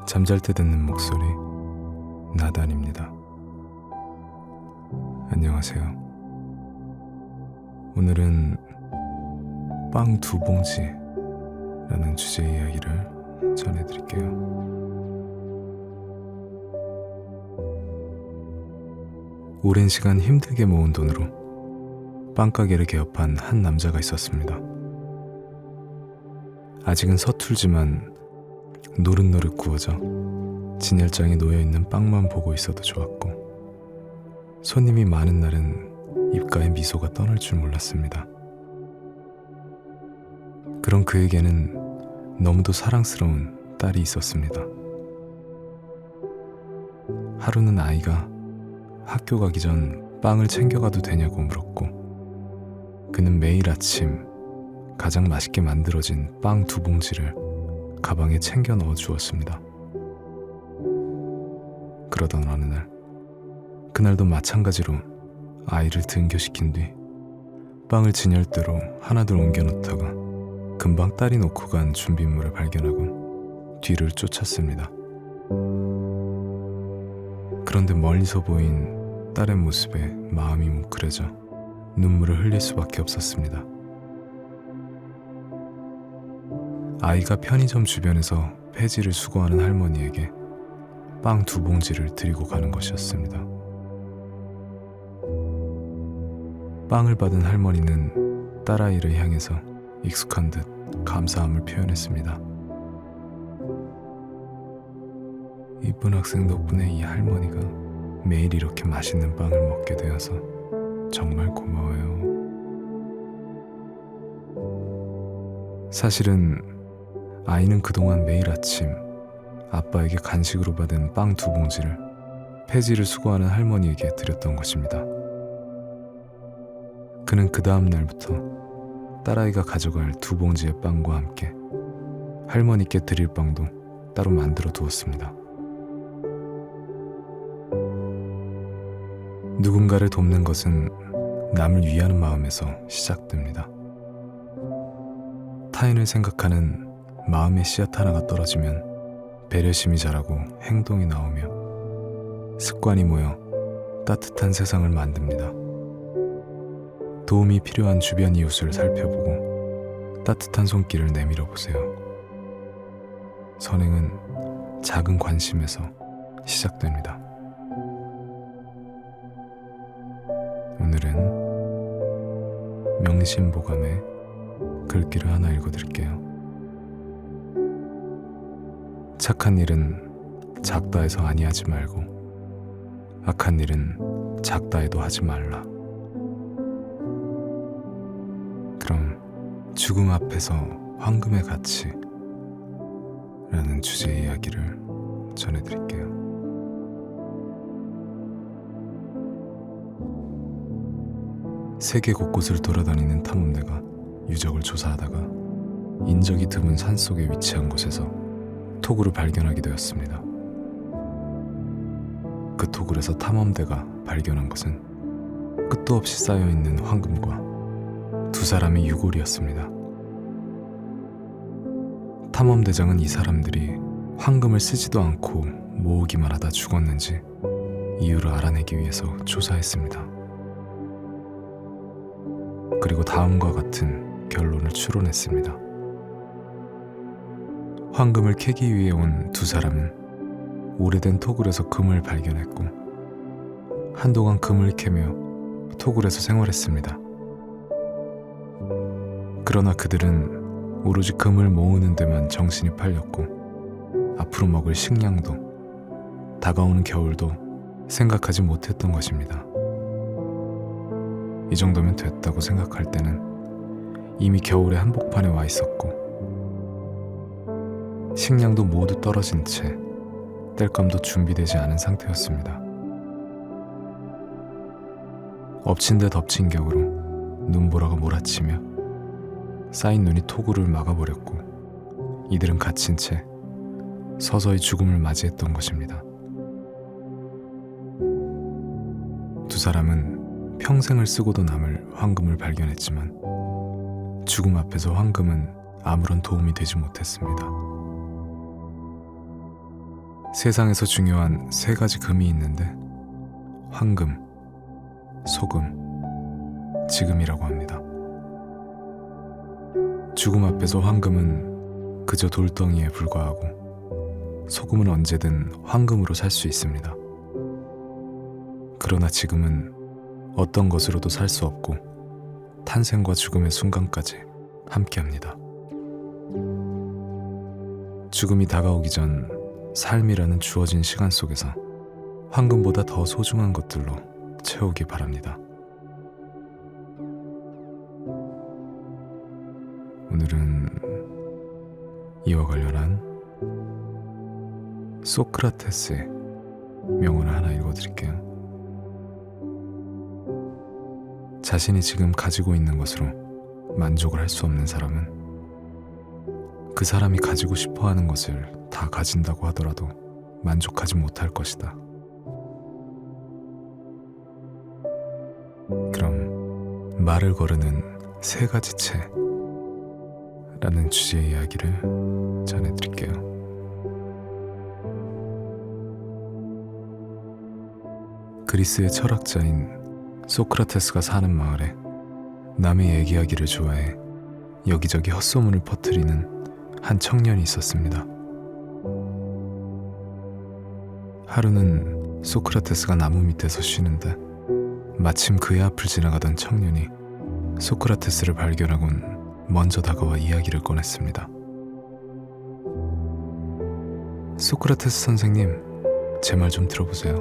잠잘 때 듣는 목소리 나단입니다. 안녕하세요. 오늘은 빵 두 봉지라는 주제의 이야기를 전해드릴게요. 오랜 시간 힘들게 모은 돈으로 빵가게를 개업한 한 남자가 있었습니다. 아직은 서툴지만 노릇노릇 구워져 진열장에 놓여있는 빵만 보고 있어도 좋았고, 손님이 많은 날은 입가에 미소가 떠날 줄 몰랐습니다. 그런 그에게는 너무도 사랑스러운 딸이 있었습니다. 하루는 아이가 학교 가기 전 빵을 챙겨가도 되냐고 물었고, 그는 매일 아침 가장 맛있게 만들어진 빵 두 봉지를 가방에 챙겨 넣어 주었습니다. 그러던 어느 날, 그날도 마찬가지로 아이를 등교시킨 뒤 빵을 진열대로 하나둘 옮겨 놓다가 금방 딸이 놓고 간 준비물을 발견하고 뒤를 쫓았습니다. 그런데 멀리서 보인 딸의 모습에 마음이 뭉클해져 눈물을 흘릴 수밖에 없었습니다. 아이가 편의점 주변에서 폐지를 수거하는 할머니에게 빵 두 봉지를 드리고 가는 것이었습니다. 빵을 받은 할머니는 딸아이를 향해서 익숙한 듯 감사함을 표현했습니다. 이쁜 학생 덕분에 이 할머니가 매일 이렇게 맛있는 빵을 먹게 되어서 정말 고마워요. 사실은 아이는 그동안 매일 아침 아빠에게 간식으로 받은 빵 두 봉지를 폐지를 수거하는 할머니에게 드렸던 것입니다. 그는 그 다음 날부터 딸아이가 가져갈 두 봉지의 빵과 함께 할머니께 드릴 빵도 따로 만들어 두었습니다. 누군가를 돕는 것은 남을 위하는 마음에서 시작됩니다. 타인을 생각하는 마음의 씨앗 하나가 떨어지면 배려심이 자라고 행동이 나오며 습관이 모여 따뜻한 세상을 만듭니다. 도움이 필요한 주변 이웃을 살펴보고 따뜻한 손길을 내밀어 보세요. 선행은 작은 관심에서 시작됩니다. 오늘은 명심보감의 글귀를 하나 읽어드릴게요. 착한 일은 작다 해서 아니하지 말고, 악한 일은 작다 해도 하지 말라. 그럼 죽음 앞에서 황금의 가치라는 주제의 이야기를 전해드릴게요. 세계 곳곳을 돌아다니는 탐험대가 유적을 조사하다가 인적이 드문 산속에 위치한 곳에서 토굴을 발견하게 되었습니다. 그 토굴에서 탐험대가 발견한 것은 끝도 없이 쌓여있는 황금과 두 사람의 유골이었습니다. 탐험대장은 이 사람들이 황금을 쓰지도 않고 모으기만 하다 죽었는지 이유를 알아내기 위해서 조사했습니다. 그리고 다음과 같은 결론을 추론했습니다. 황금을 캐기 위해 온 두 사람은 오래된 토굴에서 금을 발견했고, 한동안 금을 캐며 토굴에서 생활했습니다. 그러나 그들은 오로지 금을 모으는 데만 정신이 팔렸고, 앞으로 먹을 식량도 다가오는 겨울도 생각하지 못했던 것입니다. 이 정도면 됐다고 생각할 때는 이미 겨울의 한복판에 와 있었고, 식량도 모두 떨어진 채 땔감도 준비되지 않은 상태였습니다. 엎친 데 덮친 격으로 눈보라가 몰아치며 쌓인 눈이 토굴을 막아버렸고, 이들은 갇힌 채 서서히 죽음을 맞이했던 것입니다. 두 사람은 평생을 쓰고도 남을 황금을 발견했지만 죽음 앞에서 황금은 아무런 도움이 되지 못했습니다. 세상에서 중요한 세 가지 금이 있는데 황금, 소금, 지금이라고 합니다. 죽음 앞에서 황금은 그저 돌덩이에 불과하고 소금은 언제든 황금으로 살 수 있습니다. 그러나 지금은 어떤 것으로도 살 수 없고 탄생과 죽음의 순간까지 함께합니다. 죽음이 다가오기 전 삶이라는 주어진 시간 속에서 황금보다 더 소중한 것들로 채우기 바랍니다. 오늘은 이와 관련한 소크라테스의 명언을 하나 읽어드릴게요. 자신이 지금 가지고 있는 것으로 만족을 할 수 없는 사람은 그 사람이 가지고 싶어 하는 것을 다 가진다고 하더라도 만족하지 못할 것이다. 그럼 말을 거르는 세 가지 채라는 주제의 이야기를 전해드릴게요. 그리스의 철학자인 소크라테스가 사는 마을에 남의 얘기하기를 좋아해 여기저기 헛소문을 퍼뜨리는 한 청년이 있었습니다. 하루는 소크라테스가 나무 밑에서 쉬는데 마침 그의 앞을 지나가던 청년이 소크라테스를 발견하곤 먼저 다가와 이야기를 꺼냈습니다. 소크라테스 선생님, 제 말 좀 들어보세요.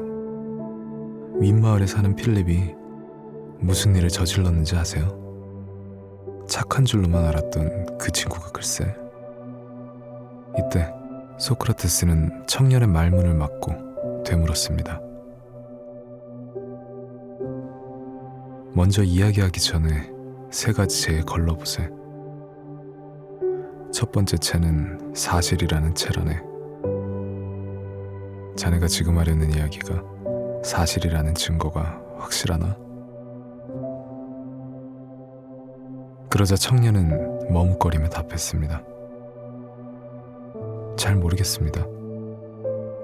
윗마을에 사는 필립이 무슨 일을 저질렀는지 아세요? 착한 줄로만 알았던 그 친구가 글쎄. 이때 소크라테스는 청년의 말문을 막고 되물었습니다. 먼저 이야기하기 전에 세 가지 채에 걸러보세. 첫 번째 채는 사실이라는 채라네. 자네가 지금 하려는 이야기가 사실이라는 증거가 확실하나? 그러자 청년은 머뭇거리며 답했습니다. 잘 모르겠습니다.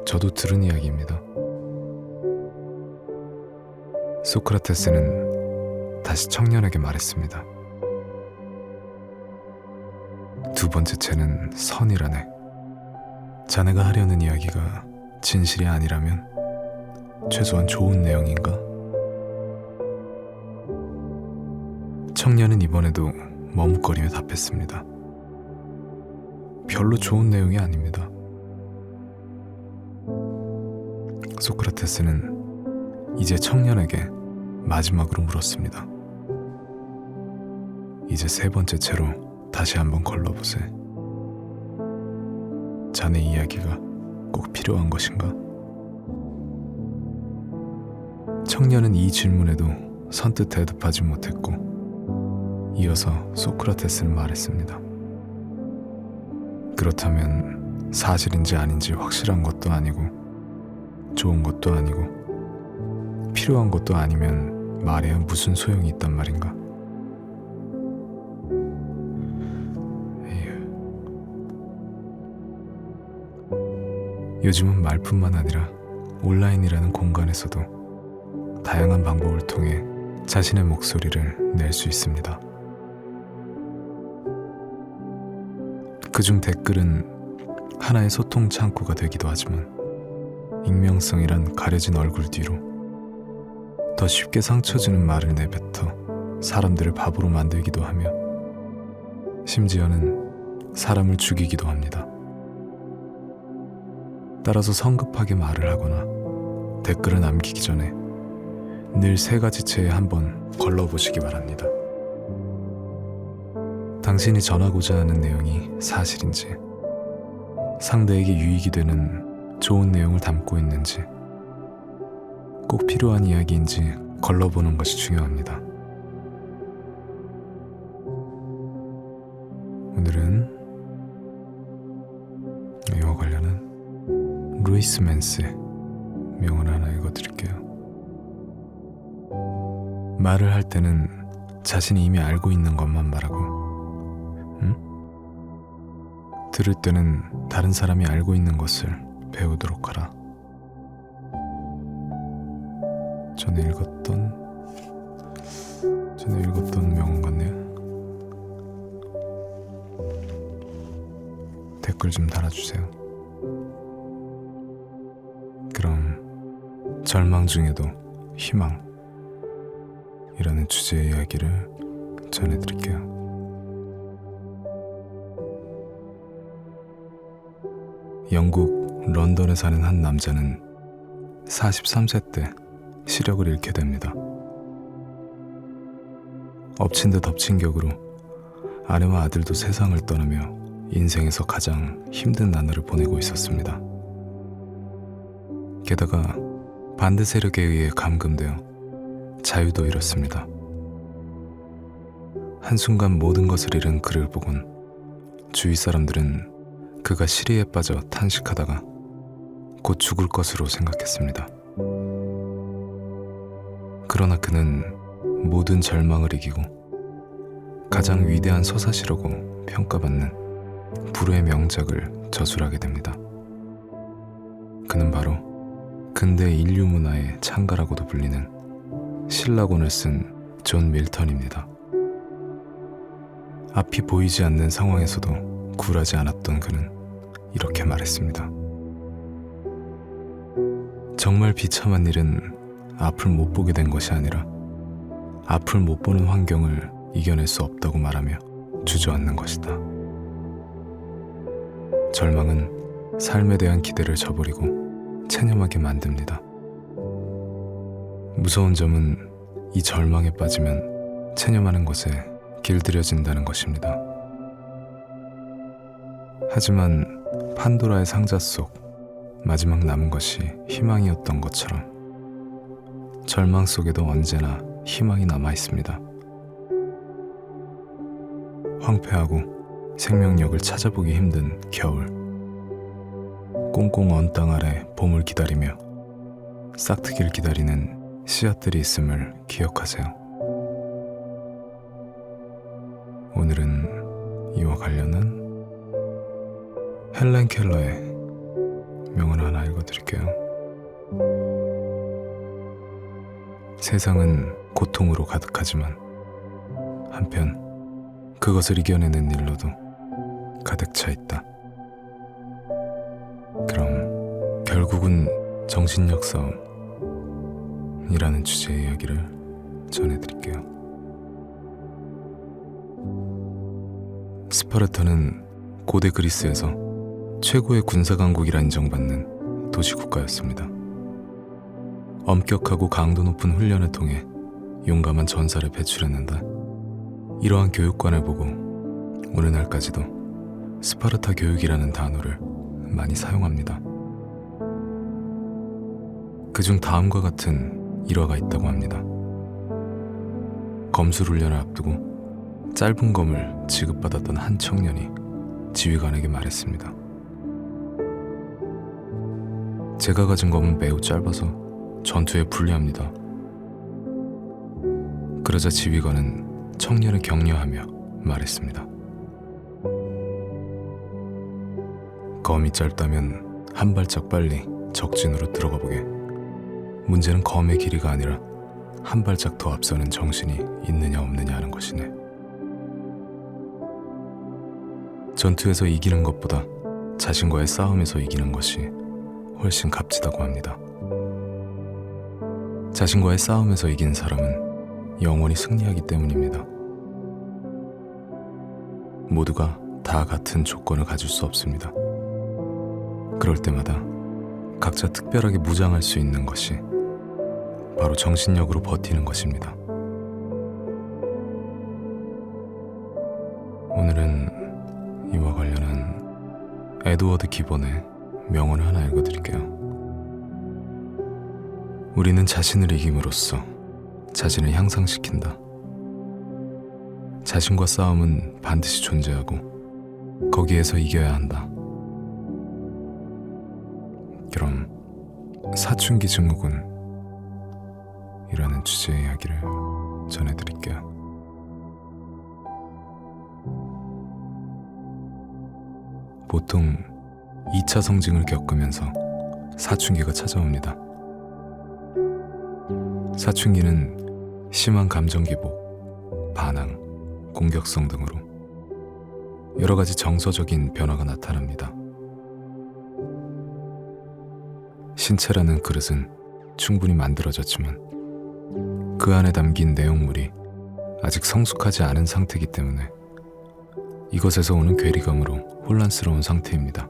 저도 들은 이야기입니다. 소크라테스는 다시 청년에게 말했습니다. 두 번째 채는 선이라네. 자네가 하려는 이야기가 진실이 아니라면 최소한 좋은 내용인가? 청년은 이번에도 머뭇거리며 답했습니다. 별로 좋은 내용이 아닙니다. 소크라테스는 이제 청년에게 마지막으로 물었습니다. 이제 세 번째 채로 다시 한번 걸러보세. 자네 이야기가 꼭 필요한 것인가? 청년은 이 질문에도 선뜻 대답하지 못했고 이어서 소크라테스는 말했습니다. 그렇다면 사실인지 아닌지 확실한 것도 아니고 좋은 것도 아니고 필요한 것도 아니면 말해야 무슨 소용이 있단 말인가? 에휴. 요즘은 말뿐만 아니라 온라인이라는 공간에서도 다양한 방법을 통해 자신의 목소리를 낼 수 있습니다. 그중 댓글은 하나의 소통 창구가 되기도 하지만 익명성이란 가려진 얼굴 뒤로 더 쉽게 상처 주는 말을 내뱉어 사람들을 바보로 만들기도 하며 심지어는 사람을 죽이기도 합니다. 따라서 성급하게 말을 하거나 댓글을 남기기 전에 늘 세 가지 채에 한번 걸러보시기 바랍니다. 당신이 전하고자 하는 내용이 사실인지, 상대에게 유익이 되는 좋은 내용을 담고 있는지, 꼭 필요한 이야기인지 걸러보는 것이 중요합니다. 오늘은 이와 관련한 루이스 맨스의 명언을 하나 읽어드릴게요. 말을 할 때는 자신이 이미 알고 있는 것만 말하고, 들을 때는 다른 사람이 알고 있는 것을 배우도록 하라. 전에 읽었던 명언 같네요. 댓글 좀 달아주세요. 그럼 절망 중에도 희망이라는 주제의 이야기를 전해드릴게요. 영국 런던에 사는 한 남자는 43세 때 시력을 잃게 됩니다. 엎친 데 덮친 격으로 아내와 아들도 세상을 떠나며 인생에서 가장 힘든 나날을 보내고 있었습니다. 게다가 반대 세력에 의해 감금되어 자유도 잃었습니다. 한순간 모든 것을 잃은 그를 보곤 주위 사람들은 그가 시리에 빠져 탄식하다가 곧 죽을 것으로 생각했습니다. 그러나 그는 모든 절망을 이기고 가장 위대한 서사시라고 평가받는 불후의 명작을 저술하게 됩니다. 그는 바로 근대 인류 문화의 창가라고도 불리는 신라곤을 쓴 존 밀턴입니다. 앞이 보이지 않는 상황에서도 굴하지 않았던 그는 이렇게 말했습니다. 정말 비참한 일은 앞을 못 보게 된 것이 아니라 앞을 못 보는 환경을 이겨낼 수 없다고 말하며 주저앉는 것이다. 절망은 삶에 대한 기대를 저버리고 체념하게 만듭니다. 무서운 점은 이 절망에 빠지면 체념하는 것에 길들여진다는 것입니다. 하지만 판도라의 상자 속 마지막 남은 것이 희망이었던 것처럼 절망 속에도 언제나 희망이 남아 있습니다. 황폐하고 생명력을 찾아보기 힘든 겨울, 꽁꽁 언 땅 아래 봄을 기다리며 싹트길 기다리는 씨앗들이 있음을 기억하세요. 오늘은 이와 관련한 헬렌 켈러의 명언 하나 읽어드릴게요. 세상은 고통으로 가득하지만 한편 그것을 이겨내는 일로도 가득 차 있다. 그럼 결국은 정신력 싸움이라는 주제의 이야기를 전해드릴게요. 스파르타는 고대 그리스에서 최고의 군사강국이라 인정받는 도시국가였습니다. 엄격하고 강도 높은 훈련을 통해 용감한 전사를 배출했는데 이러한 교육관을 보고 오늘날까지도 스파르타 교육이라는 단어를 많이 사용합니다. 그중 다음과 같은 일화가 있다고 합니다. 검술 훈련을 앞두고 짧은 검을 지급받았던 한 청년이 지휘관에게 말했습니다. 제가 가진 검은 매우 짧아서 전투에 불리합니다. 그러자 지휘관은 청년을 격려하며 말했습니다. 검이 짧다면 한 발짝 빨리 적진으로 들어가 보게. 문제는 검의 길이가 아니라 한 발짝 더 앞서는 정신이 있느냐 없느냐 하는 것이네. 전투에서 이기는 것보다 자신과의 싸움에서 이기는 것이 훨씬 값지다고 합니다. 자신과의 싸움에서 이긴 사람은 영원히 승리하기 때문입니다. 모두가 다 같은 조건을 가질 수 없습니다. 그럴 때마다 각자 특별하게 무장할 수 있는 것이 바로 정신력으로 버티는 것입니다. 오늘은 이와 관련한 에드워드 기본의 명언을 하나 읽어드릴게요. 우리는 자신을 이김으로써 자신을 향상시킨다. 자신과 싸움은 반드시 존재하고 거기에서 이겨야 한다. 그럼 사춘기 증후군 이라는 주제의 이야기를 전해드릴게요. 보통 2차 성징을 겪으면서 사춘기가 찾아옵니다. 사춘기는 심한 감정 기복, 반항, 공격성 등으로 여러 가지 정서적인 변화가 나타납니다. 신체라는 그릇은 충분히 만들어졌지만 그 안에 담긴 내용물이 아직 성숙하지 않은 상태이기 때문에 이것에서 오는 괴리감으로 혼란스러운 상태입니다.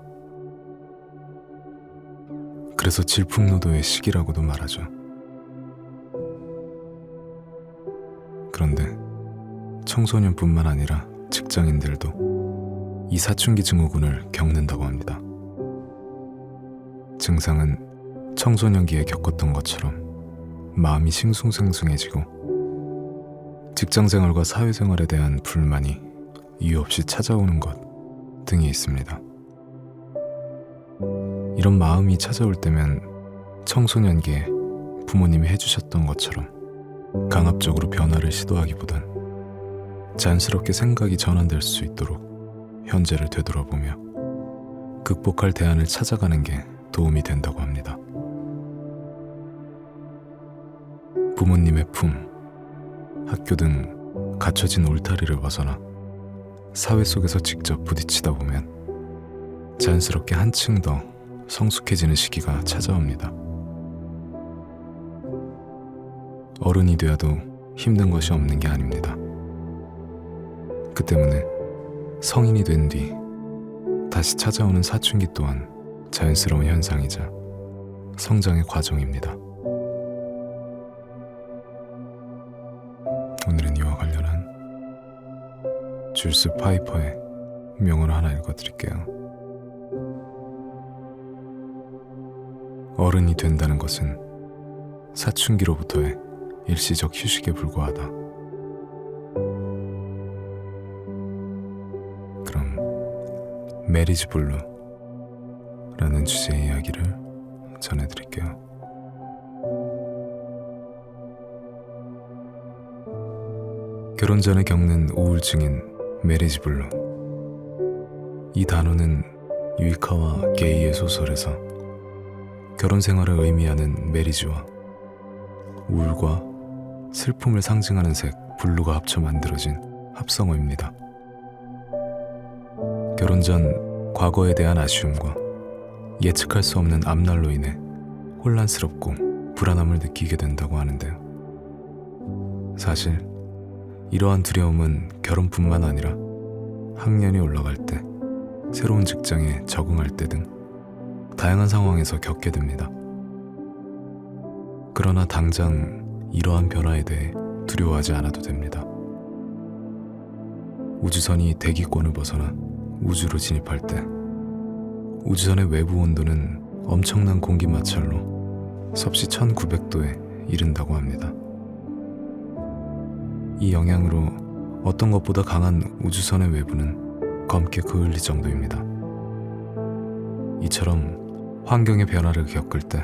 그래서 질풍노도의 시기라고도 말하죠. 그런데 청소년뿐만 아니라 직장인들도 이 사춘기 증후군을 겪는다고 합니다. 증상은 청소년기에 겪었던 것처럼 마음이 싱숭생숭해지고 직장생활과 사회생활에 대한 불만이 이유 없이 찾아오는 것 등이 있습니다. 이런 마음이 찾아올 때면 청소년기에 부모님이 해주셨던 것처럼 강압적으로 변화를 시도하기보단 자연스럽게 생각이 전환될 수 있도록 현재를 되돌아보며 극복할 대안을 찾아가는 게 도움이 된다고 합니다. 부모님의 품, 학교 등 갖춰진 울타리를 벗어나 사회 속에서 직접 부딪히다 보면 자연스럽게 한층 더 성숙해지는 시기가 찾아옵니다. 어른이 되어도 힘든 것이 없는 게 아닙니다. 그 때문에 성인이 된 뒤 다시 찾아오는 사춘기 또한 자연스러운 현상이자 성장의 과정입니다. 오늘은 이와 관련한 줄스 파이퍼의 명언을 하나 읽어드릴게요. 어른이 된다는 것은 사춘기로부터의 일시적 휴식에 불과하다. 그럼 메리지 블루라는 주제의 이야기를 전해드릴게요. 결혼 전에 겪는 우울증인 메리지 블루. 이 단어는 유이카와 게이의 소설에서 결혼 생활을 의미하는 메리지와 우울과 슬픔을 상징하는 색 블루가 합쳐 만들어진 합성어입니다. 결혼 전 과거에 대한 아쉬움과 예측할 수 없는 앞날로 인해 혼란스럽고 불안함을 느끼게 된다고 하는데요. 사실 이러한 두려움은 결혼뿐만 아니라 학년이 올라갈 때, 새로운 직장에 적응할 때 등 다양한 상황에서 겪게 됩니다. 그러나 당장 이러한 변화에 대해 두려워하지 않아도 됩니다. 우주선이 대기권을 벗어나 우주로 진입할 때 우주선의 외부 온도는 엄청난 공기 마찰로 섭씨 1900도에 이른다고 합니다. 이 영향으로 어떤 것보다 강한 우주선의 외부는 검게 그을릴 정도입니다. 이처럼 환경의 변화를 겪을 때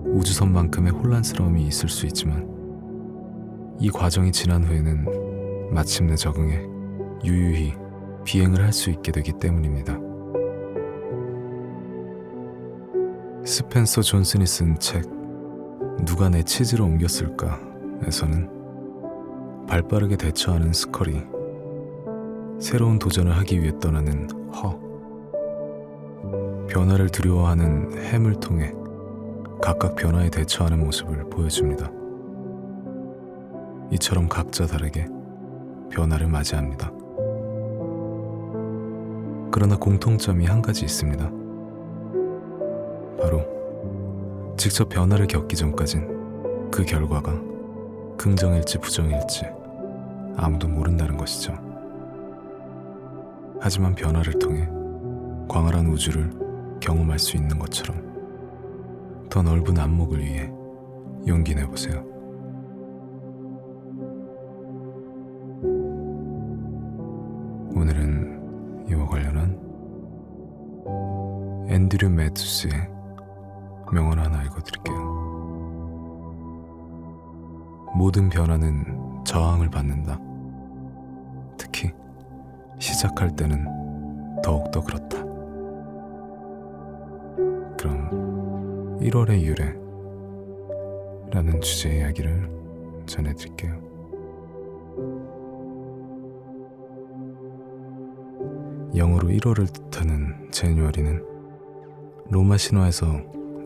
우주선만큼의 혼란스러움이 있을 수 있지만 이 과정이 지난 후에는 마침내 적응해 유유히 비행을 할 수 있게 되기 때문입니다. 스펜서 존슨이 쓴 책 누가 내 치즈를 옮겼을까에서는 발빠르게 대처하는 스컬이 새로운 도전을 하기 위해 떠나는 변화를 두려워하는 햄을 통해 각각 변화에 대처하는 모습을 보여줍니다. 이처럼 각자 다르게 변화를 맞이합니다. 그러나 공통점이 한 가지 있습니다. 바로 직접 변화를 겪기 전까진 그 결과가 긍정일지 부정일지 아무도 모른다는 것이죠. 하지만 변화를 통해 광활한 우주를 경험할 수 있는 것처럼 더 넓은 안목을 위해 용기 내보세요. 오늘은 이와 관련한 앤드류 매튜스의 명언 하나 읽어드릴게요. 모든 변화는 저항을 받는다. 특히 시작할 때는 더욱더 그렇다. 그럼 1월의 유래 라는 주제의 이야기를 전해드릴게요. 영어로 1월을 뜻하는 제뉴어리는 로마 신화에서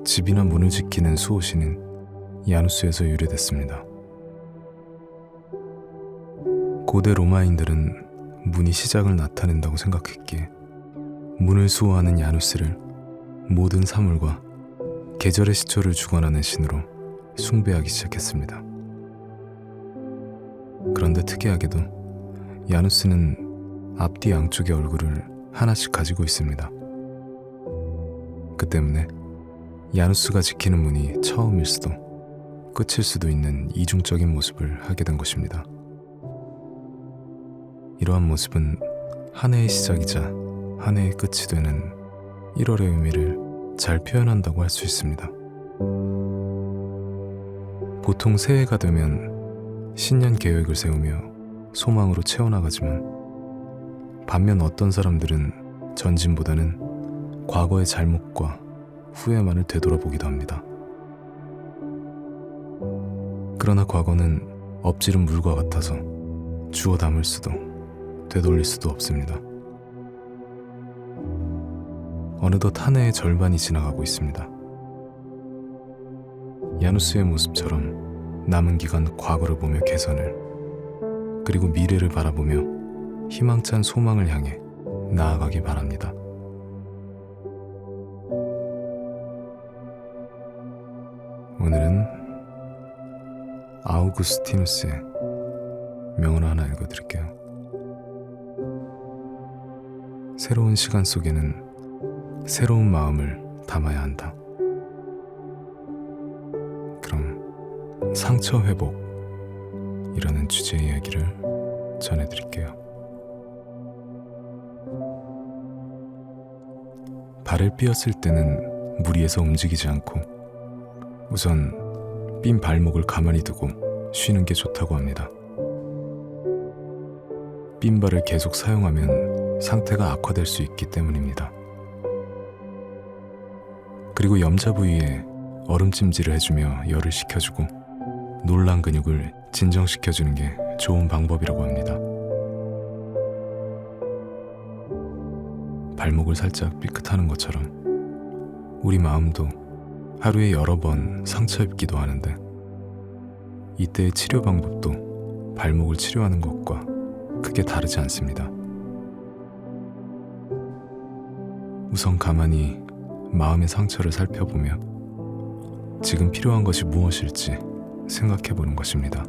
집이나 문을 지키는 수호신인 야누스에서 유래됐습니다. 고대 로마인들은 문이 시작을 나타낸다고 생각했기에 문을 수호하는 야누스를 모든 사물과 계절의 시초를 주관하는 신으로 숭배하기 시작했습니다. 그런데 특이하게도 야누스는 앞뒤 양쪽의 얼굴을 하나씩 가지고 있습니다. 그 때문에 야누스가 지키는 문이 처음일 수도 끝일 수도 있는 이중적인 모습을 하게 된 것입니다. 이러한 모습은 한 해의 시작이자 한 해의 끝이 되는 1월의 의미를 잘 표현한다고 할 수 있습니다. 보통 새해가 되면 신년 계획을 세우며 소망으로 채워나가지만 반면 어떤 사람들은 전진보다는 과거의 잘못과 후회만을 되돌아보기도 합니다. 그러나 과거는 엎지른 물과 같아서 주워 담을 수도 되돌릴 수도 없습니다. 어느덧 한 해의 절반이 지나가고 있습니다. 야누스의 모습처럼 남은 기간 과거를 보며 개선을, 그리고 미래를 바라보며 희망찬 소망을 향해 나아가기 바랍니다. 오늘은 아우구스티누스의 명언을 하나 읽어드릴게요. 새로운 시간 속에는 새로운 마음을 담아야 한다. 그럼 상처 회복이라는 주제의 이야기를 전해드릴게요. 발을 삐었을 때는 무리해서 움직이지 않고 우선 삔 발목을 가만히 두고 쉬는 게 좋다고 합니다. 삔 발을 계속 사용하면 상태가 악화될 수 있기 때문입니다. 그리고 염자 부위에 얼음찜질을 해주며 열을 식혀주고 놀란 근육을 진정시켜주는 게 좋은 방법이라고 합니다. 발목을 살짝 삐끗하는 것처럼 우리 마음도 하루에 여러 번 상처 입기도 하는데 이때의 치료 방법도 발목을 치료하는 것과 크게 다르지 않습니다. 우선 가만히 마음의 상처를 살펴보며 지금 필요한 것이 무엇일지 생각해보는 것입니다.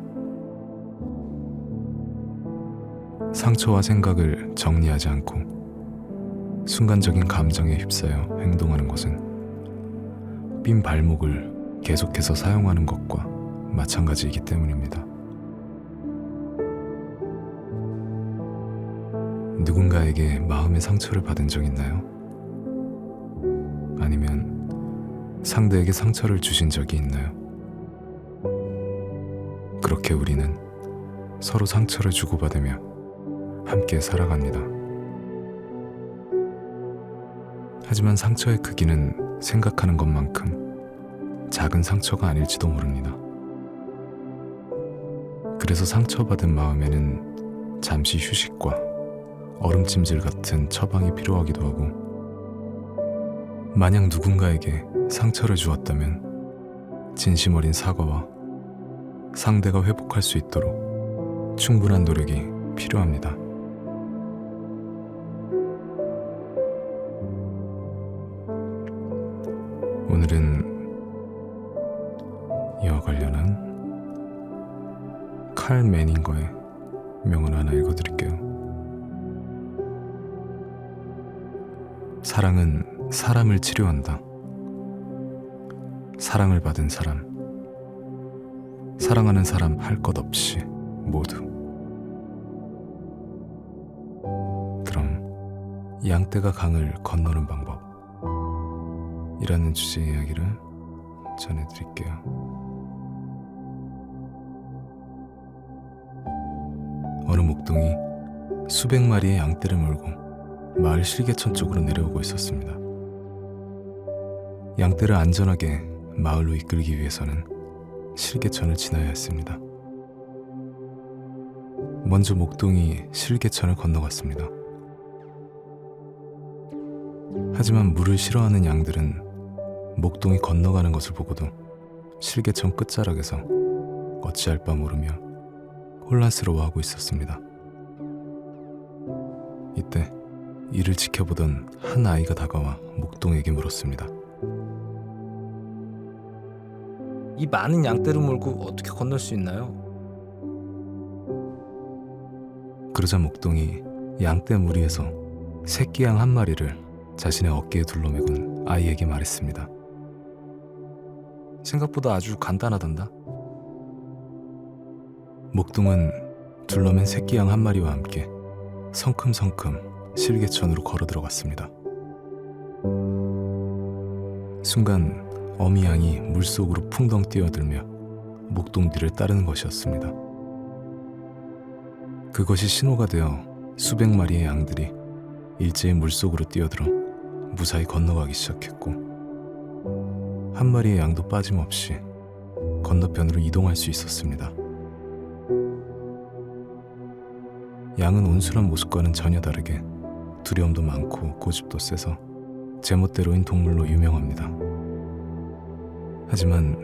상처와 생각을 정리하지 않고 순간적인 감정에 휩싸여 행동하는 것은 삔 발목을 계속해서 사용하는 것과 마찬가지이기 때문입니다. 누군가에게 마음의 상처를 받은 적 있나요? 아니면 상대에게 상처를 주신 적이 있나요? 그렇게 우리는 서로 상처를 주고받으며 함께 살아갑니다. 하지만 상처의 크기는 생각하는 것만큼 작은 상처가 아닐지도 모릅니다. 그래서 상처받은 마음에는 잠시 휴식과 얼음찜질 같은 처방이 필요하기도 하고, 만약 누군가에게 상처를 주었다면 진심 어린 사과와 상대가 회복할 수 있도록 충분한 노력이 필요합니다. 오늘은 이와 관련한 칼 매닝거의 명언을 하나 읽어드릴게요. 사랑은 사람을 치료한다. 사랑을 받은 사람, 사랑하는 사람 할 것 없이 모두. 그럼 양떼가 강을 건너는 방법 이라는 주제의 이야기를 전해드릴게요. 어느 목동이 수백 마리의 양떼를 몰고 마을 실개천 쪽으로 내려오고 있었습니다. 양떼를 안전하게 마을로 이끌기 위해서는 실개천을 지나야 했습니다. 먼저 목동이 실개천을 건너갔습니다. 하지만 물을 싫어하는 양들은 목동이 건너가는 것을 보고도 실개천 끝자락에서 어찌할 바 모르며 혼란스러워하고 있었습니다. 이때 이를 지켜보던 한 아이가 다가와 목동에게 물었습니다. 이 많은 양떼를 몰고 어떻게 건널 수 있나요? 그러자 목동이 양떼 무리에서 새끼 양 한 마리를 자신의 어깨에 둘러매곤 아이에게 말했습니다. 생각보다 아주 간단하단다. 목동은 둘러맨 새끼 양 한 마리와 함께 성큼성큼 실개천으로 걸어 들어갔습니다. 순간 어미 양이 물속으로 풍덩 뛰어들며 목동 뒤를 따르는 것이었습니다. 그것이 신호가 되어 수백 마리의 양들이 일제히 물속으로 뛰어들어 무사히 건너가기 시작했고, 한 마리의 양도 빠짐없이 건너편으로 이동할 수 있었습니다. 양은 온순한 모습과는 전혀 다르게 두려움도 많고 고집도 세서 제멋대로인 동물로 유명합니다. 하지만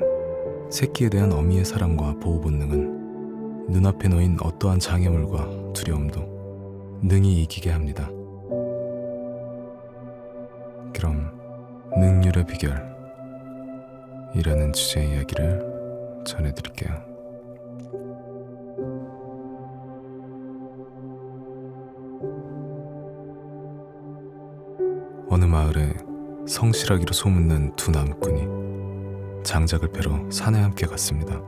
새끼에 대한 어미의 사랑과 보호 본능은 눈앞에 놓인 어떠한 장애물과 두려움도 능히 이기게 합니다. 그럼 능률의 비결이라는 주제의 이야기를 전해드릴게요. 어느 마을에 성실하기로 소문난 두 나무꾼이 장작을 패러 산에 함께 갔습니다.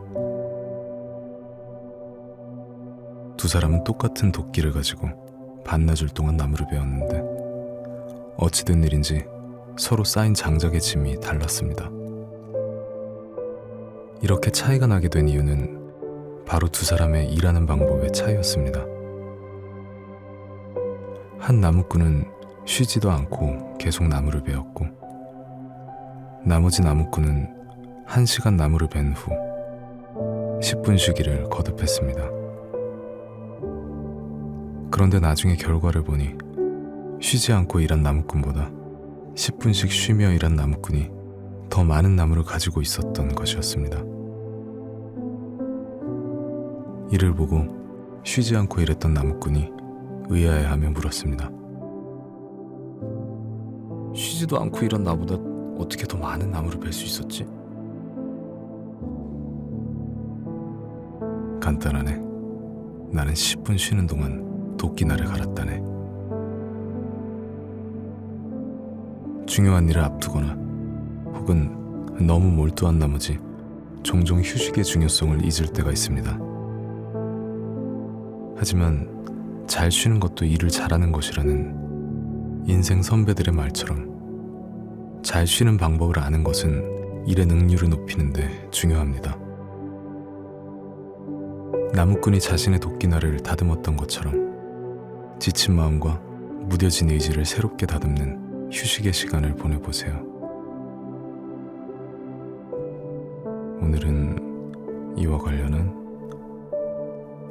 두 사람은 똑같은 도끼를 가지고 반나절 동안 나무를 베었는데 어찌된 일인지 서로 쌓인 장작의 짐이 달랐습니다. 이렇게 차이가 나게 된 이유는 바로 두 사람의 일하는 방법의 차이였습니다. 한 나무꾼은 쉬지도 않고 계속 나무를 베었고, 나머지 나무꾼은 1시간 나무를 벤 후 10분 쉬기를 거듭했습니다. 그런데 나중에 결과를 보니 쉬지 않고 일한 나무꾼보다 10분씩 쉬며 일한 나무꾼이 더 많은 나무를 가지고 있었던 것이었습니다. 이를 보고 쉬지 않고 일했던 나무꾼이 의아해하며 물었습니다. 쉬지도 않고 일한 나보다 어떻게 더 많은 나무를 벨 수 있었지? 간단하네. 나는 10분 쉬는 동안 도끼날을 갈았다네. 중요한 일을 앞두거나 혹은 너무 몰두한 나머지 종종 휴식의 중요성을 잊을 때가 있습니다. 하지만 잘 쉬는 것도 일을 잘하는 것이라는 인생 선배들의 말처럼 잘 쉬는 방법을 아는 것은 일의 능률을 높이는 데 중요합니다. 나무꾼이 자신의 도끼날을 다듬었던 것처럼 지친 마음과 무뎌진 의지를 새롭게 다듬는 휴식의 시간을 보내보세요. 오늘은 이와 관련한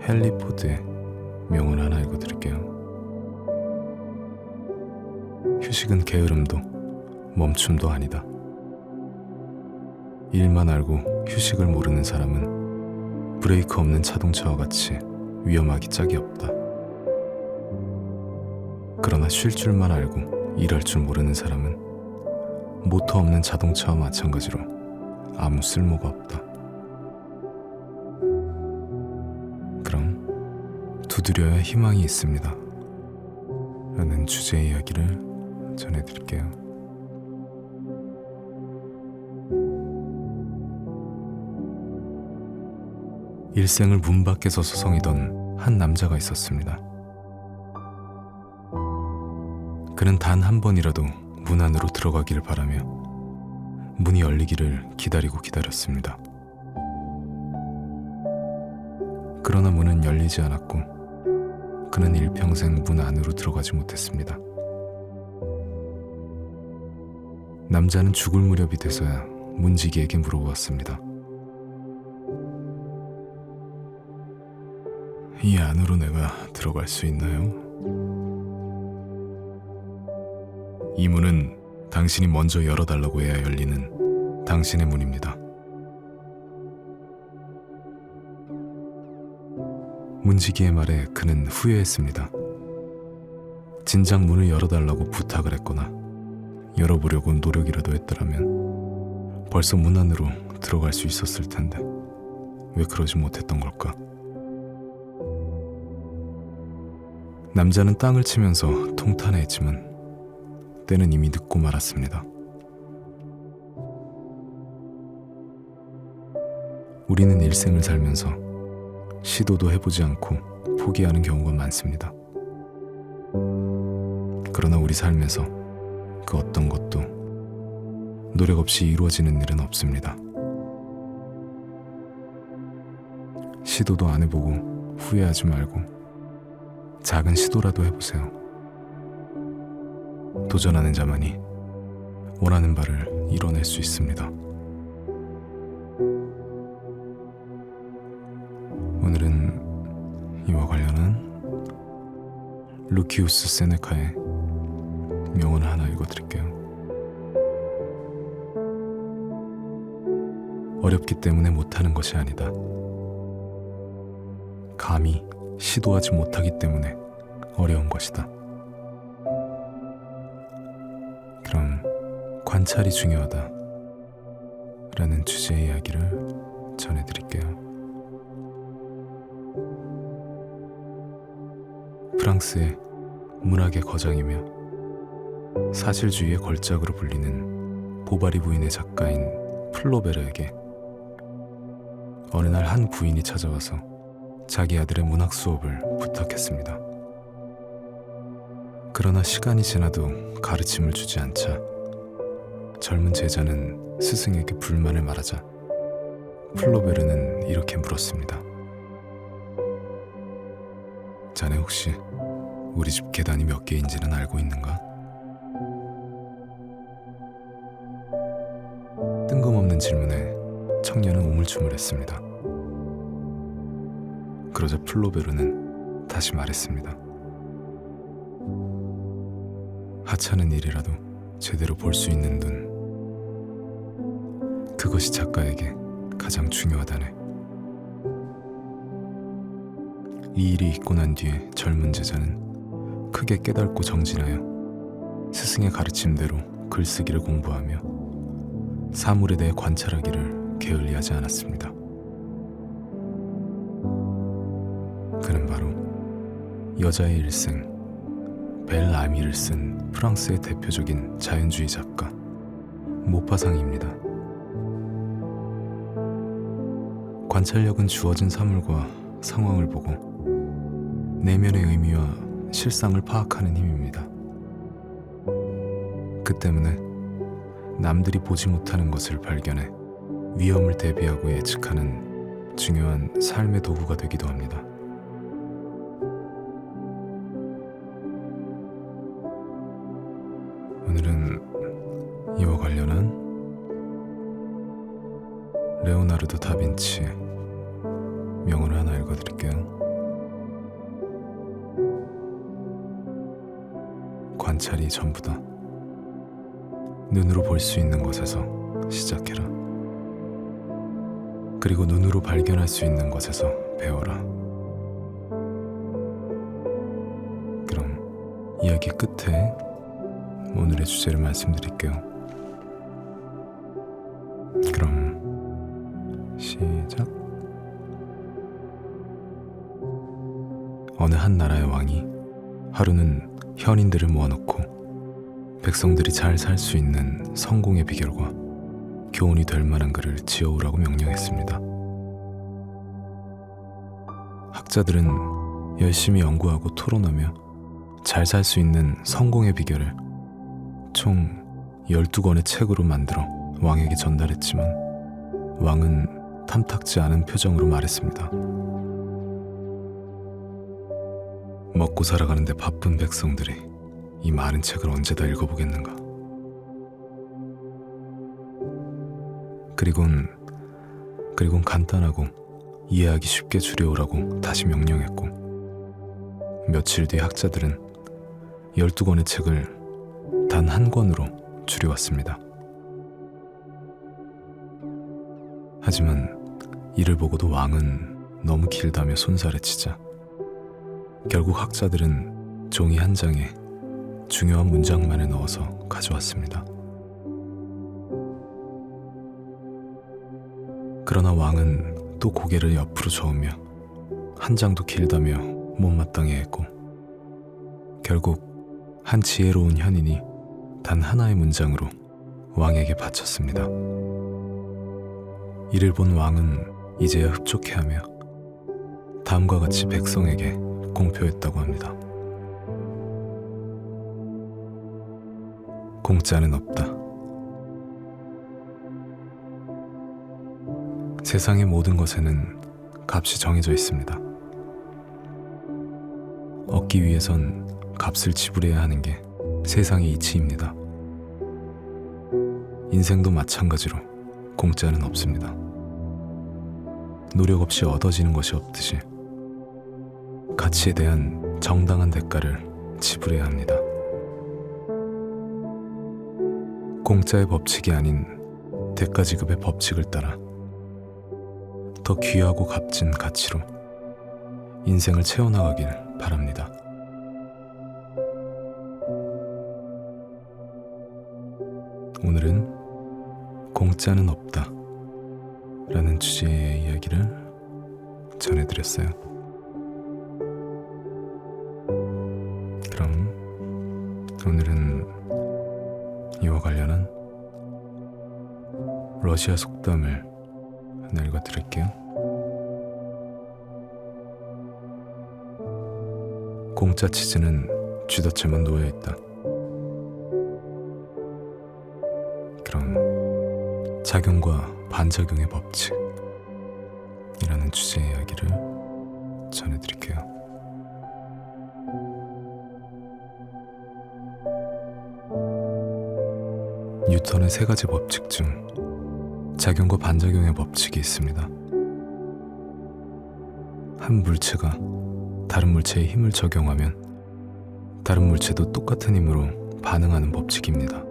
헨리 포드의 명언 하나 읽어드릴게요. 휴식은 게으름도 멈춤도 아니다. 일만 알고 휴식을 모르는 사람은 브레이크 없는 자동차와 같이 위험하기 짝이 없다. 그러나 쉴 줄만 알고 일할 줄 모르는 사람은 모터 없는 자동차와 마찬가지로 아무 쓸모가 없다. 그럼 두드려야 희망이 있습니다. 라는 주제의 이야기를 전해드릴게요. 일생을 문 밖에서 서성이던 한 남자가 있었습니다. 그는 단 한 번이라도 문 안으로 들어가기를 바라며 문이 열리기를 기다리고 기다렸습니다. 그러나 문은 열리지 않았고 그는 일평생 문 안으로 들어가지 못했습니다. 남자는 죽을 무렵이 돼서야 문지기에게 물어보았습니다. 이 안으로 내가 들어갈 수 있나요? 이 문은 당신이 먼저 열어달라고 해야 열리는 당신의 문입니다. 문지기의 말에 그는 후회했습니다. 진작 문을 열어달라고 부탁을 했거나 열어보려고 노력이라도 했더라면 벌써 문 안으로 들어갈 수 있었을 텐데 왜 그러지 못했던 걸까? 남자는 땅을 치면서 통탄해했지만 때는 이미 늦고 말았습니다. 우리는 일생을 살면서 시도도 해보지 않고 포기하는 경우가 많습니다. 그러나 우리 삶에서 그 어떤 것도 노력 없이 이루어지는 일은 없습니다. 시도도 안 해보고 후회하지 말고 작은 시도라도 해보세요. 도전하는 자만이 원하는 바를 이뤄낼 수 있습니다. 오늘은 이와 관련한 루키우스 세네카의 명언을 하나 읽어드릴게요. 어렵기 때문에 못하는 것이 아니다. 감히 시도하지 못하기 때문에 어려운 것이다. 그럼 관찰이 중요하다 라는 주제의 이야기를 전해드릴게요. 프랑스의 문학의 거장이며 사실주의의 걸작으로 불리는 보바리 부인의 작가인 플로베르에게 어느 날 한 부인이 찾아와서 자기 아들의 문학 수업을 부탁했습니다. 그러나 시간이 지나도 가르침을 주지 않자 젊은 제자는 스승에게 불만을 말하자 플로베르는 이렇게 물었습니다. 자네 혹시 우리 집 계단이 몇 개인지는 알고 있는가? 뜬금없는 질문에 청년은 우물쭈물했습니다. 그러자 플로베르는 다시 말했습니다. 하찮은 일이라도 제대로 볼 수 있는 눈, 그것이 작가에게 가장 중요하다네. 이 일이 있고 난 뒤에 젊은 제자는 크게 깨닫고 정진하여 스승의 가르침대로 글쓰기를 공부하며 사물에 대해 관찰하기를 게을리하지 않았습니다. 그는 바로 여자의 일생 벨 아미를 쓴 프랑스의 대표적인 자연주의 작가 모파상입니다. 관찰력은 주어진 사물과 상황을 보고 내면의 의미와 실상을 파악하는 힘입니다. 그 때문에 남들이 보지 못하는 것을 발견해 위험을 대비하고 예측하는 중요한 삶의 도구가 되기도 합니다. 오늘은 이와 관련한 레오나르도 다빈치의 명언을 하나 읽어드릴게요. 관찰이 전부다. 눈으로 볼 수 있는 것에서 시작해라. 그리고 눈으로 발견할 수 있는 것에서 배워라. 그럼 이야기 끝에 오늘의 주제를 말씀드릴게요. 그럼 시작. 어느 한 나라의 왕이 하루는 현인들을 모아놓고 백성들이 잘 살 수 있는 성공의 비결과 교훈이 될 만한 글을 지어오라고 명령했습니다. 학자들은 열심히 연구하고 토론하며 잘 살 수 있는 성공의 비결을 총 12권의 책으로 만들어 왕에게 전달했지만 왕은 탐탁지 않은 표정으로 말했습니다. 먹고 살아가는데 바쁜 백성들이 이 많은 책을 언제 다 읽어보겠는가? 그리곤 간단하고 이해하기 쉽게 줄여오라고 다시 명령했고, 며칠 뒤 학자들은 12권의 책을 단 한 권으로 줄여왔습니다. 하지만 이를 보고도 왕은 너무 길다며 손살에 치자 결국 학자들은 종이 한 장에 중요한 문장만을 넣어서 가져왔습니다. 그러나 왕은 또 고개를 옆으로 저으며 한 장도 길다며 못마땅해했고, 결국 한 지혜로운 현인이 단 하나의 문장으로 왕에게 바쳤습니다. 이를 본 왕은 이제야 흡족해하며 다음과 같이 백성에게 공표했다고 합니다. 공짜는 없다. 세상의 모든 것에는 값이 정해져 있습니다. 얻기 위해선 값을 지불해야 하는 게 세상의 이치입니다. 인생도 마찬가지로 공짜는 없습니다. 노력 없이 얻어지는 것이 없듯이 가치에 대한 정당한 대가를 지불해야 합니다. 공짜의 법칙이 아닌 대가 지급의 법칙을 따라 더 귀하고 값진 가치로 인생을 채워나가길 바랍니다. 오늘은 공짜는 없다 라는 주제의 이야기를 전해드렸어요. 그럼 오늘은 이와 관련한 러시아 속담을 하나 읽어드릴게요. 공짜 치즈는 쥐덫에만 놓여있다. 그럼 작용과 반작용의 법칙이라는 주제의 이야기를 전해드릴게요. 뉴턴의 세 가지 법칙 중 작용과 반작용의 법칙이 있습니다. 한 물체가 다른 물체에 힘을 적용하면 다른 물체도 똑같은 힘으로 반응하는 법칙입니다.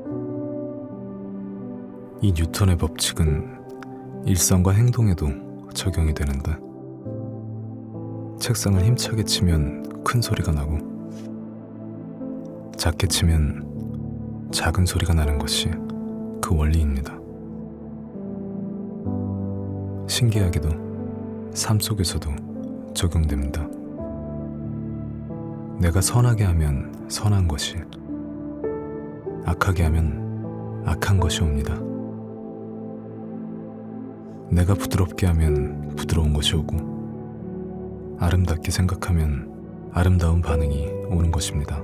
이 뉴턴의 법칙은 일상과 행동에도 적용이 되는데, 책상을 힘차게 치면 큰 소리가 나고 작게 치면 작은 소리가 나는 것이 그 원리입니다. 신기하게도 삶 속에서도 적용됩니다. 내가 선하게 하면 선한 것이, 악하게 하면 악한 것이 옵니다. 내가 부드럽게 하면 부드러운 것이 오고, 아름답게 생각하면 아름다운 반응이 오는 것입니다.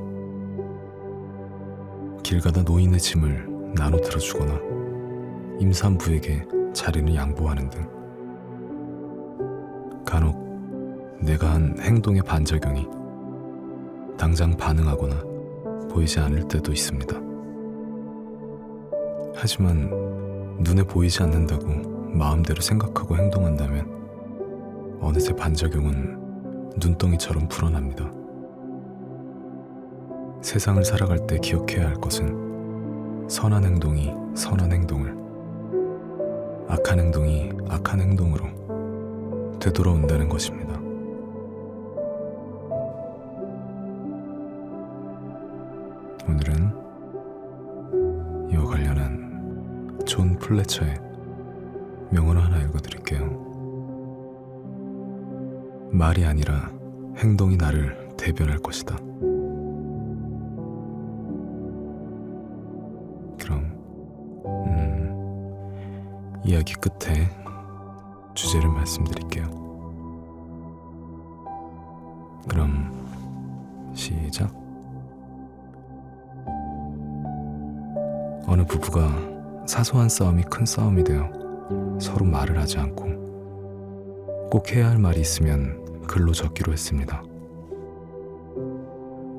길 가다 노인의 짐을 나눠 들어주거나 임산부에게 자리를 양보하는 등 간혹 내가 한 행동의 반작용이 당장 반응하거나 보이지 않을 때도 있습니다. 하지만 눈에 보이지 않는다고 마음대로 생각하고 행동한다면 어느새 반작용은 눈덩이처럼 불어납니다. 세상을 살아갈 때 기억해야 할 것은 선한 행동이 선한 행동을, 악한 행동이 악한 행동으로 되돌아온다는 것입니다. 오늘은 이와 관련한 존 플래처의 명언을 하나 읽어드릴게요. 말이 아니라 행동이 나를 대변할 것이다. 그럼 이야기 끝에 주제를 말씀드릴게요. 그럼 시작. 어느 부부가 사소한 싸움이 큰 싸움이 되어 서로 말을 하지 않고 꼭 해야 할 말이 있으면 글로 적기로 했습니다.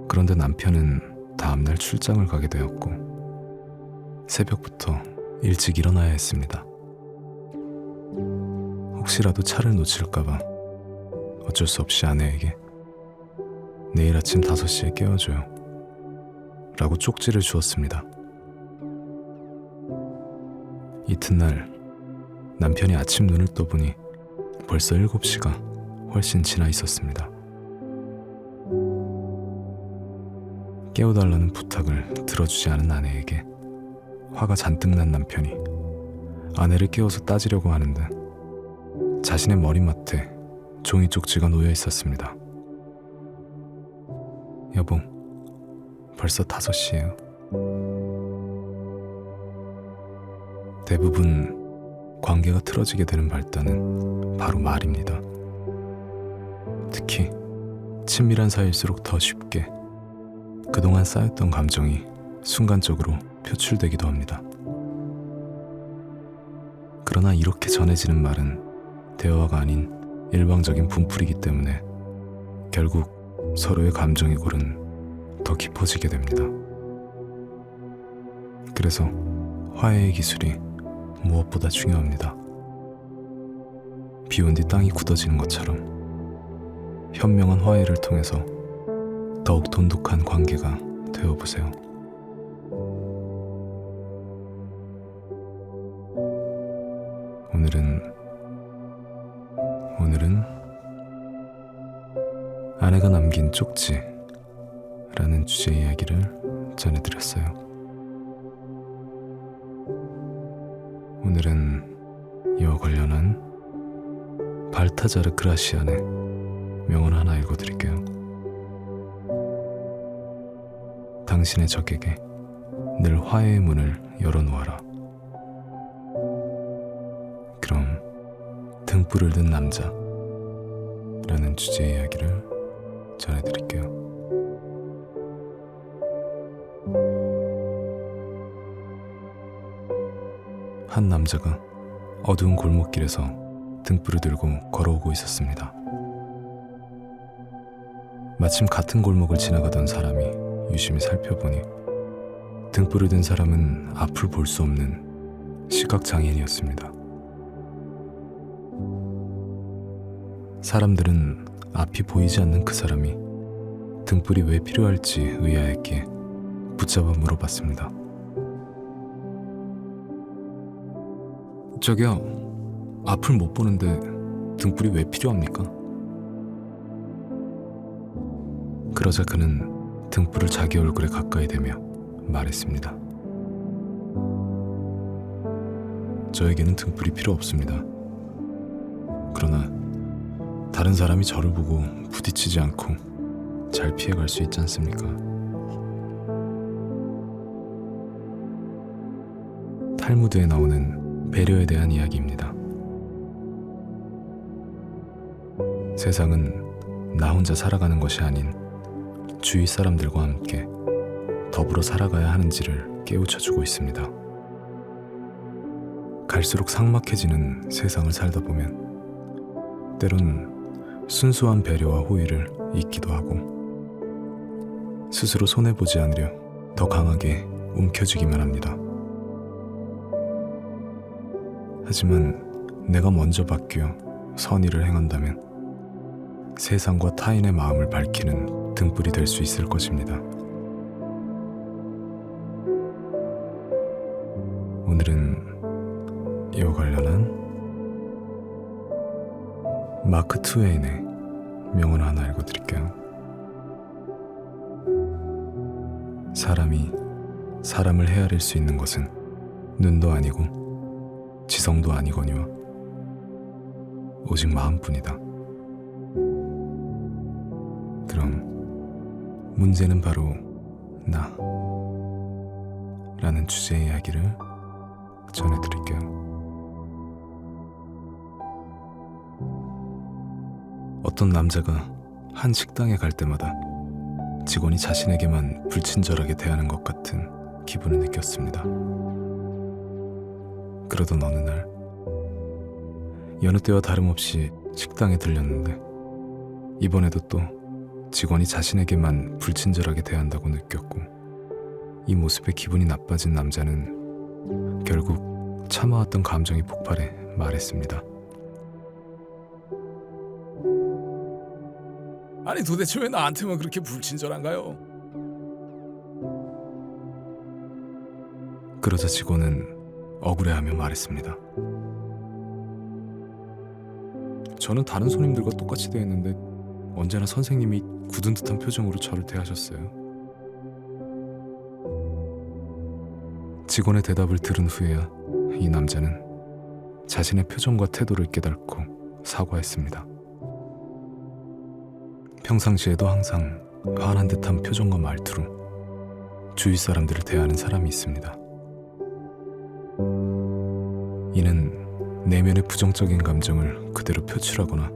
그런데 남편은 다음날 출장을 가게 되었고 새벽부터 일찍 일어나야 했습니다. 혹시라도 차를 놓칠까봐 어쩔 수 없이 아내에게 내일 아침 5시에 깨워줘요 라고 쪽지를 주었습니다. 이튿날 남편이 아침 눈을 떠보니 벌써 7시가 훨씬 지나 있었습니다. 깨워달라는 부탁을 들어주지 않은 아내에게 화가 잔뜩 난 남편이 아내를 깨워서 따지려고 하는데 자신의 머리맡에 종이 쪽지가 놓여 있었습니다. 여보, 벌써 5시예요. 대부분 관계가 틀어지게 되는 발단은 바로 말입니다. 특히 친밀한 사이일수록 더 쉽게 그동안 쌓였던 감정이 순간적으로 표출되기도 합니다. 그러나 이렇게 전해지는 말은 대화가 아닌 일방적인 분풀이기 때문에 결국 서로의 감정의 골은 더 깊어지게 됩니다. 그래서 화해의 기술이 무엇보다 중요합니다. 비온 뒤 땅이 굳어지는 것처럼 현명한 화해를 통해서 더욱 돈독한 관계가 되어보세요. 오늘은 아내가 남긴 쪽지라는 주제의 이야기를 전해드렸어요. 오늘은 이와 관련한 발타자르 그라시안의 명언 하나 읽어드릴게요. 당신의 적에게 늘 화해의 문을 열어놓아라. 그럼 등불을 든 남자라는 주제의 이야기를 전해드릴게요. 한 남자가 어두운 골목길에서 등불을 들고 걸어오고 있었습니다. 마침 같은 골목을 지나가던 사람이 유심히 살펴보니 등불을 든 사람은 앞을 볼 수 없는 시각장애인이었습니다. 사람들은 앞이 보이지 않는 그 사람이 등불이 왜 필요할지 의아했기에 붙잡아 물어봤습니다. 저기요, 앞을 못 보는데 등불이 왜 필요합니까? 그러자 그는 등불을 자기 얼굴에 가까이 대며 말했습니다. 저에게는 등불이 필요 없습니다. 그러나 다른 사람이 저를 보고 부딪히지 않고 잘 피해갈 수 있지 않습니까? 탈무드에 나오는 배려에 대한 이야기입니다. 세상은 나 혼자 살아가는 것이 아닌 주위 사람들과 함께 더불어 살아가야 하는지를 깨우쳐주고 있습니다. 갈수록 삭막해지는 세상을 살다 보면 때론 순수한 배려와 호의를 잊기도 하고 스스로 손해보지 않으려 더 강하게 움켜쥐기만 합니다. 하지만 내가 먼저 바뀌어 선의를 행한다면 세상과 타인의 마음을 밝히는 등불이 될 수 있을 것입니다. 오늘은 이와 관련한 마크 트웨인의 명언 하나 읽어드릴게요. 사람이 사람을 헤아릴 수 있는 것은 눈도 아니고 지성도 아니거니와 오직 마음뿐이다. 그럼 문제는 바로 나 라는 주제의 이야기를 전해드릴게요. 어떤 남자가 한 식당에 갈 때마다 직원이 자신에게만 불친절하게 대하는 것 같은 기분을 느꼈습니다. 그러던 어느 날 여느 때와 다름없이 식당에 들렸는데 이번에도 또 직원이 자신에게만 불친절하게 대한다고 느꼈고 이 모습에 기분이 나빠진 남자는 결국 참아왔던 감정이 폭발해 말했습니다. 아니 도대체 왜 나한테만 그렇게 불친절한가요? 그러자 직원은 억울해하며 말했습니다. 저는 다른 손님들과 똑같이 대했는데 언제나 선생님이 굳은 듯한 표정으로 저를 대하셨어요. 직원의 대답을 들은 후에야 이 남자는 자신의 표정과 태도를 깨닫고 사과했습니다. 평상시에도 항상 화난 듯한 표정과 말투로 주위 사람들을 대하는 사람이 있습니다. 이는 내면의 부정적인 감정을 그대로 표출하거나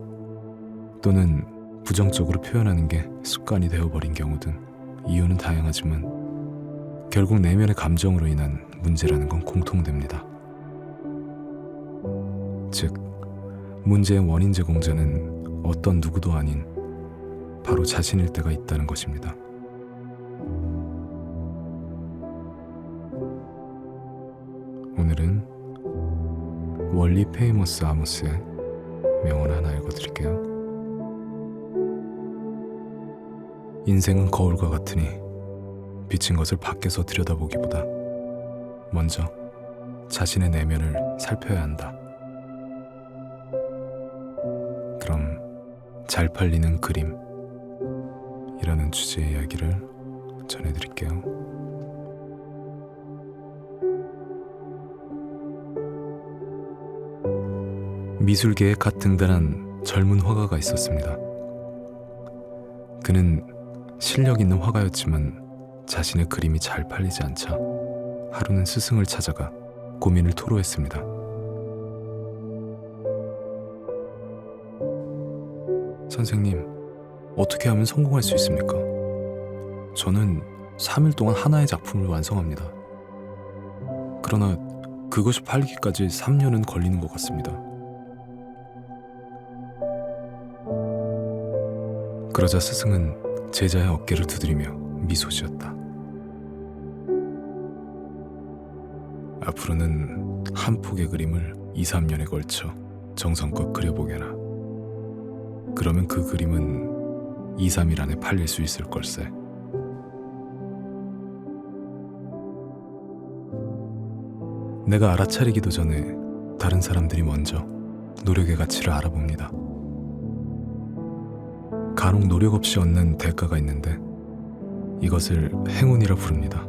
또는 부정적으로 표현하는 게 습관이 되어버린 경우 등 이유는 다양하지만 결국 내면의 감정으로 인한 문제라는 건 공통됩니다. 즉, 문제의 원인 제공자는 어떤 누구도 아닌 바로 자신일 때가 있다는 것입니다. 오늘은 월리 페이머스 아모스의 명언 하나 읽어드릴게요. 인생은 거울과 같으니 비친 것을 밖에서 들여다보기보다 먼저 자신의 내면을 살펴야 한다. 그럼 잘 팔리는 그림 이라는 주제의 이야기를 전해드릴게요. 미술계에 갓 등단한 젊은 화가가 있었습니다. 그는 실력 있는 화가였지만 자신의 그림이 잘 팔리지 않자 하루는 스승을 찾아가 고민을 토로했습니다. 선생님, 어떻게 하면 성공할 수 있습니까? 저는 3일 동안 하나의 작품을 완성합니다. 그러나 그것이 팔리기까지 3년은 걸리는 것 같습니다. 그러자 스승은 제자의 어깨를 두드리며 미소 지었다. 앞으로는 한 폭의 그림을 2, 3년에 걸쳐 정성껏 그려보게나. 그러면 그 그림은 2, 3일 안에 팔릴 수 있을 걸세. 내가 알아차리기도 전에 다른 사람들이 먼저 노력의 가치를 알아봅니다. 간혹 노력 없이 얻는 대가가 있는데 이것을 행운이라 부릅니다.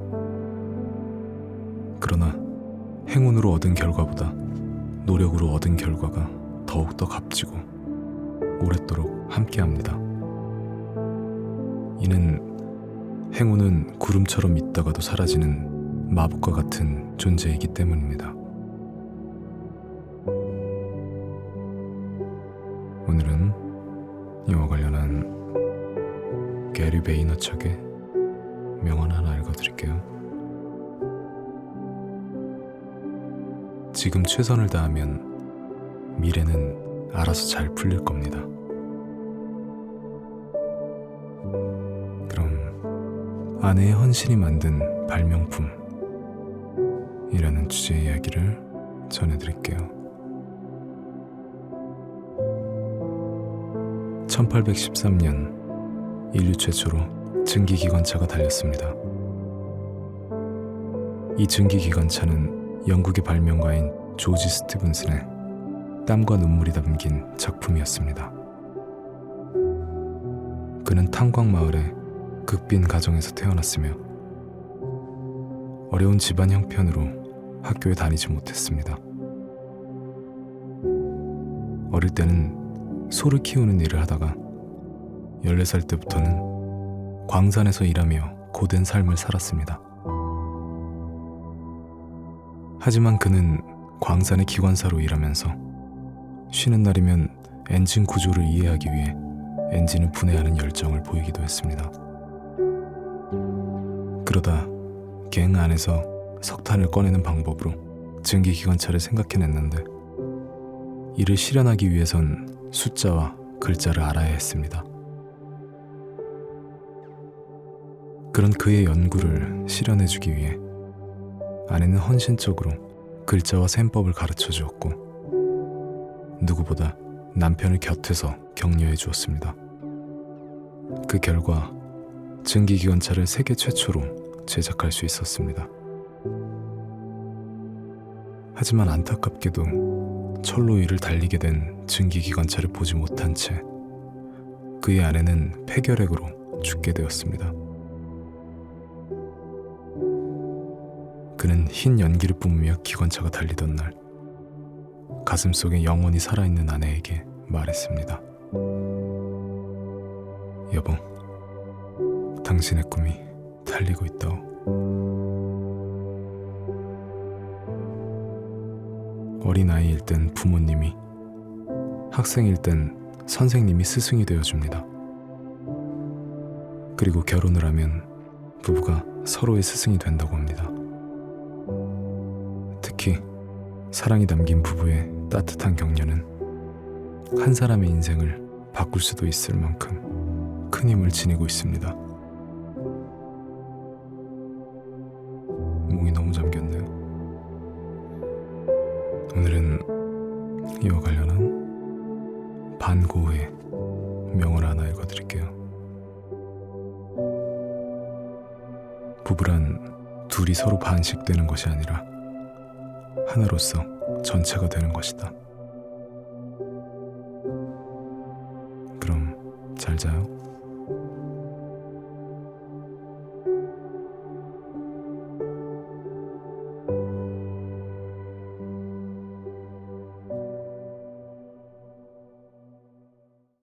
그러나 행운으로 얻은 결과보다 노력으로 얻은 결과가 더욱더 값지고 오랫도록 함께합니다. 이는 행운은 구름처럼 있다가도 사라지는 마법과 같은 존재이기 때문입니다. 오늘은 이와 관련한 게리 베이너척의 명언 하나 읽어드릴게요. 지금 최선을 다하면 미래는 알아서 잘 풀릴 겁니다. 그럼 아내의 헌신이 만든 발명품 이라는 주제의 이야기를 전해드릴게요. 1813년 인류 최초로 증기기관차가 달렸습니다. 이 증기기관차는 영국의 발명가인 조지 스티븐슨의 땀과 눈물이 담긴 작품이었습니다. 그는 탄광마을의 극빈 가정에서 태어났으며 어려운 집안 형편으로 학교에 다니지 못했습니다. 어릴 때는 소를 키우는 일을 하다가 14살 때부터는 광산에서 일하며 고된 삶을 살았습니다. 하지만 그는 광산의 기관사로 일하면서 쉬는 날이면 엔진 구조를 이해하기 위해 엔진을 분해하는 열정을 보이기도 했습니다. 그러다 갱 안에서 석탄을 꺼내는 방법으로 증기기관차를 생각해냈는데 이를 실현하기 위해선 숫자와 글자를 알아야 했습니다. 그런 그의 연구를 실현해주기 위해 아내는 헌신적으로 글자와 셈법을 가르쳐 주었고 누구보다 남편을 곁에서 격려해 주었습니다. 그 결과 증기기관차를 세계 최초로 제작할 수 있었습니다. 하지만 안타깝게도 철로 위를 달리게 된 증기기관차를 보지 못한 채 그의 아내는 폐결핵으로 죽게 되었습니다. 그는 흰 연기를 뿜으며 기관차가 달리던 날 가슴속에 영원히 살아있는 아내에게 말했습니다. 여보, 당신의 꿈이 달리고 있다오. 어린아이일 땐 부모님이, 학생일 땐 선생님이 스승이 되어줍니다. 그리고 결혼을 하면 부부가 서로의 스승이 된다고 합니다. 특히 사랑이 담긴 부부의 따뜻한 격려는 한 사람의 인생을 바꿀 수도 있을 만큼 큰 힘을 지니고 있습니다. 목이 너무 잠겼네요. 오늘은 이와 관련한 반고흐의 명언을 하나 읽어드릴게요. 부부란 둘이 서로 반씩 되는 것이 아니라 하나로서 전체가 되는 것이다. 그럼 잘 자요.